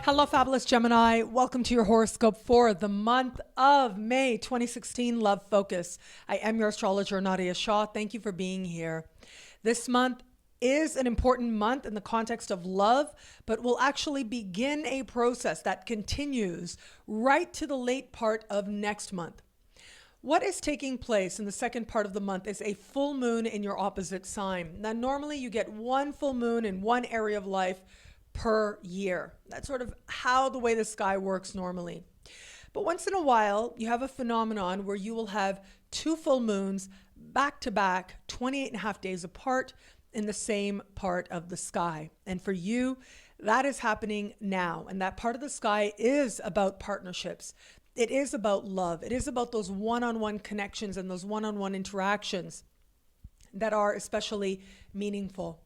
Hello, fabulous Gemini. Welcome to your horoscope for the month of May 2016, Love Focus. I am your astrologer, Nadiya Shah. Thank you for being here. This month is an important month in the context of love, but will actually begin a process that continues right to the late part of next month. What is taking place in the second part of the month is a full moon in your opposite sign. Now, normally you get one full moon in one area of life per year. That's sort of how the way the sky works normally. But once in a while, you have a phenomenon where you will have two full moons back to back, 28 and a half days apart in the same part of the sky. And for you, that is happening now. And that part of the sky is about partnerships. It is about love. It is about those one-on-one connections and those one-on-one interactions that are especially meaningful.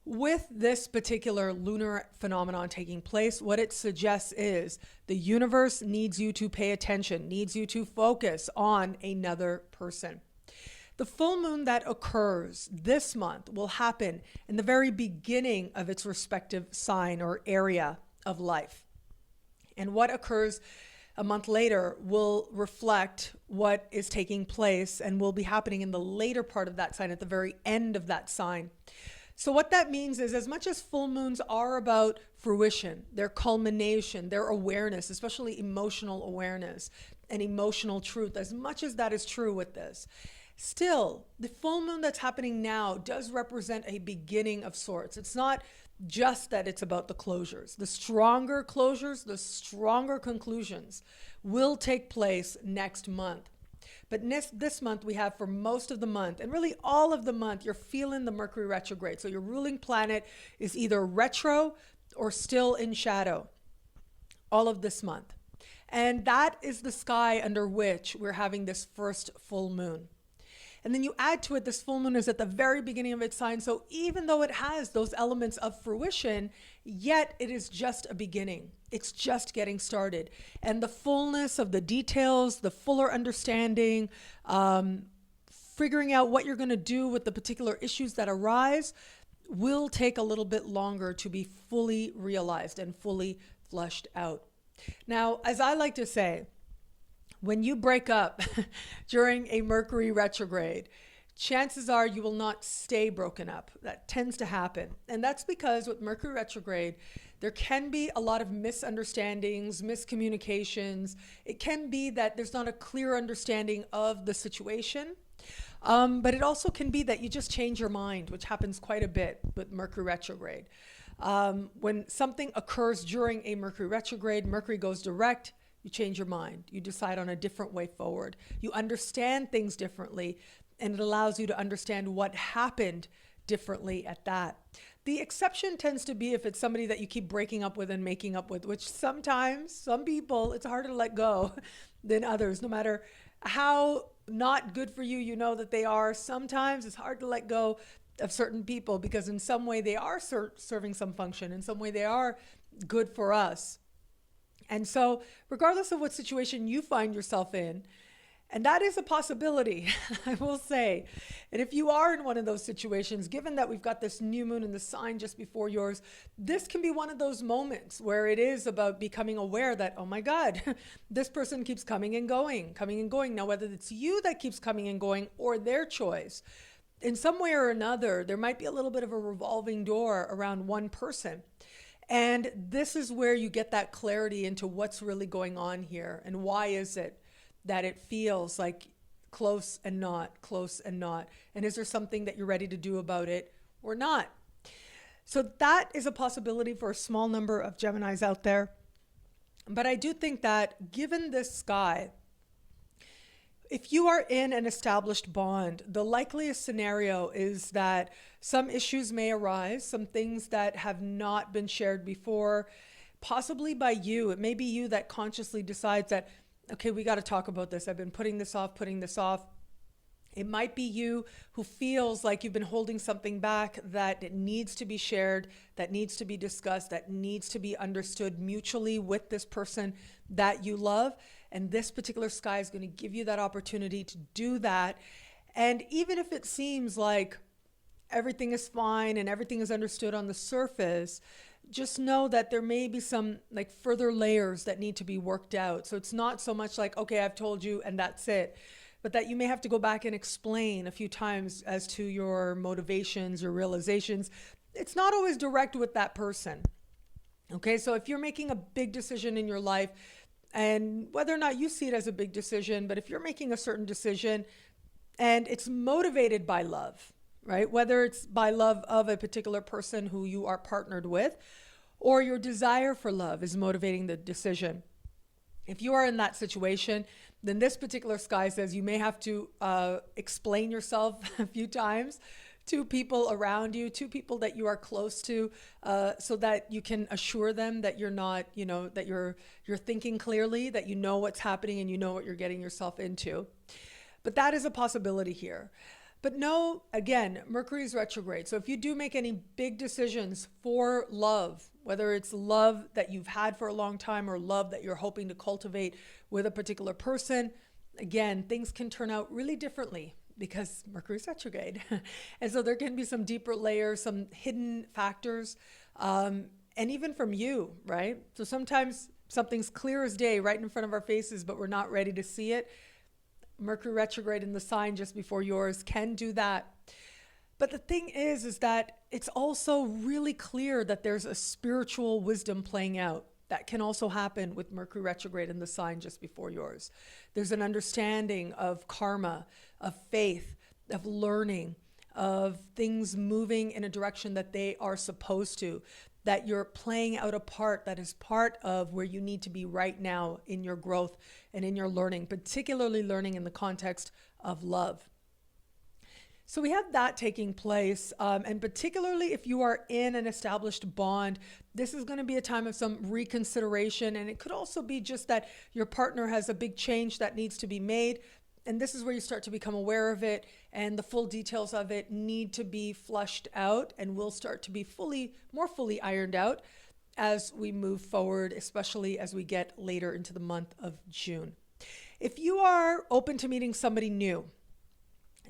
With this particular lunar phenomenon taking place, what it suggests is the universe needs you to pay attention, needs you to focus on another person. The full moon that occurs this month will happen in the very beginning of its respective sign or area of life. And what occurs a month later will reflect what is taking place and will be happening in the later part of that sign, at the very end of that sign. So what that means is, as much as full moons are about fruition, their culmination, their awareness, especially emotional awareness and emotional truth, as much as that is true with this, still, the full moon that's happening now does represent a beginning of sorts. It's not just that it's about the closures. The stronger closures, the stronger conclusions will take place next month. But this month we have, for most of the month, and really all of the month, you're feeling the Mercury retrograde. So your ruling planet is either retro or still in shadow all of this month. And that is the sky under which we're having this first full moon. And then you add to it, this full moon is at the very beginning of its sign. So even though it has those elements of fruition, yet it is just a beginning. It's just getting started. And the fullness of the details, the fuller understanding, figuring out what you're going to do with the particular issues that arise will take a little bit longer to be fully realized and fully fleshed out. Now, as I like to say, when you break up during a Mercury retrograde, chances are you will not stay broken up. That tends to happen. And that's because with Mercury retrograde, there can be a lot of misunderstandings, miscommunications. It can be that there's not a clear understanding of the situation. But it also can be that you just change your mind, which happens quite a bit with Mercury retrograde. When something occurs during a Mercury retrograde, Mercury goes direct. You change your mind. You decide on a different way forward. You understand things differently, and it allows you to understand what happened differently at that. The exception tends to be if it's somebody that you keep breaking up with and making up with, which sometimes, some people, it's harder to let go than others. No matter how not good for you, you know that they are. Sometimes it's hard to let go of certain people because in some way they are serving some function. In some way they are good for us. And so regardless of what situation you find yourself in, and that is a possibility, I will say. And if you are in one of those situations, given that we've got this new moon in the sign just before yours, this can be one of those moments where it is about becoming aware that, oh my God, this person keeps coming and going, coming and going. Now, whether it's you that keeps coming and going or their choice, in some way or another, there might be a little bit of a revolving door around one person. And this is where you get that clarity into what's really going on here and why is it that it feels like close and not, close and not. And is there something that you're ready to do about it or not? So that is a possibility for a small number of Geminis out there. But I do think that given this sky, if you are in an established bond, the likeliest scenario is that some issues may arise, some things that have not been shared before, possibly by you. It may be you that consciously decides that, okay, we got to talk about this. I've been putting this off, putting this off. It might be you who feels like you've been holding something back that it needs to be shared, that needs to be discussed, that needs to be understood mutually with this person that you love. And this particular sky is going to give you that opportunity to do that. And even if it seems like everything is fine and everything is understood on the surface, just know that there may be some like further layers that need to be worked out. So it's not so much like, okay, I've told you and that's it, but that you may have to go back and explain a few times as to your motivations, your realizations. It's not always direct with that person. Okay, so if you're making a big decision in your life, and whether or not you see it as a big decision, but if you're making a certain decision and it's motivated by love, right? Whether it's by love of a particular person who you are partnered with, or your desire for love is motivating the decision. If you are in that situation, then this particular sky says you may have to explain yourself a few times to people around you, to people that you are close to, so that you can assure them that you're not, that you're thinking clearly, that you know what's happening and you know what you're getting yourself into. But that is a possibility here. But no, again, Mercury's retrograde. So if you do make any big decisions for love, whether it's love that you've had for a long time or love that you're hoping to cultivate with a particular person, again, things can turn out really differently because Mercury's retrograde. And so there can be some deeper layers, some hidden factors, and even from you, right? So sometimes something's clear as day right in front of our faces, but we're not ready to see it. Mercury retrograde in the sign just before yours can do that. But the thing is that it's also really clear that there's a spiritual wisdom playing out. That can also happen with Mercury retrograde in the sign just before yours. There's an understanding of karma, of faith, of learning, of things moving in a direction that they are supposed to, that you're playing out a part that is part of where you need to be right now in your growth and in your learning, particularly learning in the context of love. So we have that taking place, and particularly if you are in an established bond, this is going to be a time of some reconsideration, and it could also be just that your partner has a big change that needs to be made, and this is where you start to become aware of it, and the full details of it need to be flushed out and will start to be more fully ironed out as we move forward, especially as we get later into the month of June. If you are open to meeting somebody new,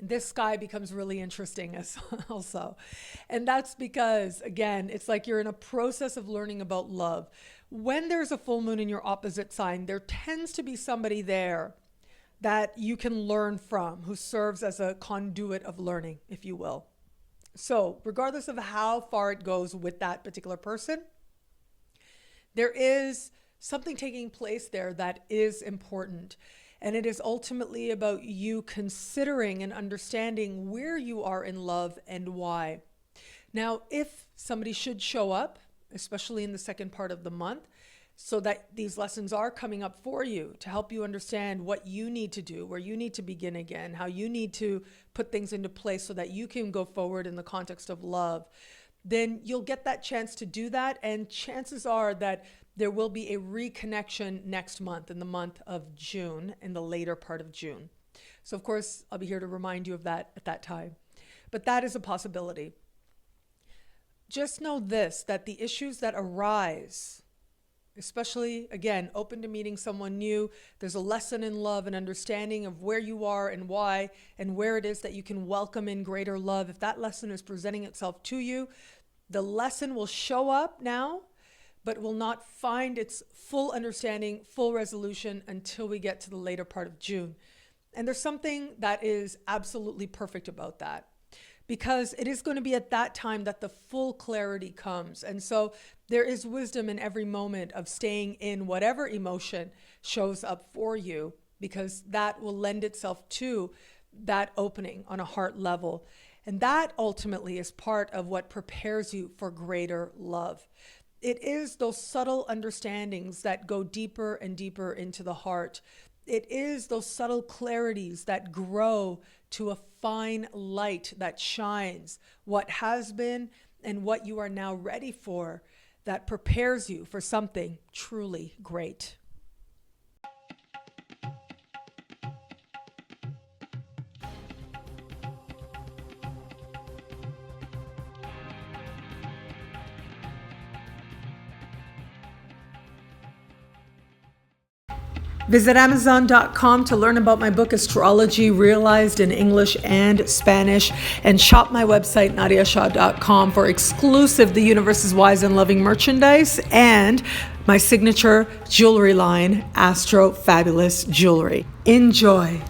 this sky becomes really interesting as also. And that's because, again, it's like you're in a process of learning about love. When there's a full moon in your opposite sign, there tends to be somebody there that you can learn from, who serves as a conduit of learning, if you will. So regardless of how far it goes with that particular person, there is something taking place there that is important. And it is ultimately about you considering and understanding where you are in love and why. Now, if somebody should show up, especially in the second part of the month, so that these lessons are coming up for you to help you understand what you need to do, where you need to begin again, how you need to put things into place so that you can go forward in the context of love, then you'll get that chance to do that. And chances are that there will be a reconnection next month, in the month of June, in the later part of June. So of course, I'll be here to remind you of that at that time. But that is a possibility. Just know this, that the issues that arise, especially, again, open to meeting someone new, there's a lesson in love and understanding of where you are and why, and where it is that you can welcome in greater love. If that lesson is presenting itself to you, the lesson will show up now, but will not find its full understanding, full resolution until we get to the later part of June. And there's something that is absolutely perfect about that, because it is going to be at that time that the full clarity comes. And so there is wisdom in every moment of staying in whatever emotion shows up for you, because that will lend itself to that opening on a heart level. And that ultimately is part of what prepares you for greater love. It is those subtle understandings that go deeper and deeper into the heart. It is those subtle clarities that grow to a fine light that shines what has been and what you are now ready for, that prepares you for something truly great. Visit Amazon.com to learn about my book, Astrology, realized in English and Spanish, and shop my website, NadiyaShah.com, for exclusive The Universe is Wise and Loving merchandise and my signature jewelry line, Astro Fabulous Jewelry. Enjoy.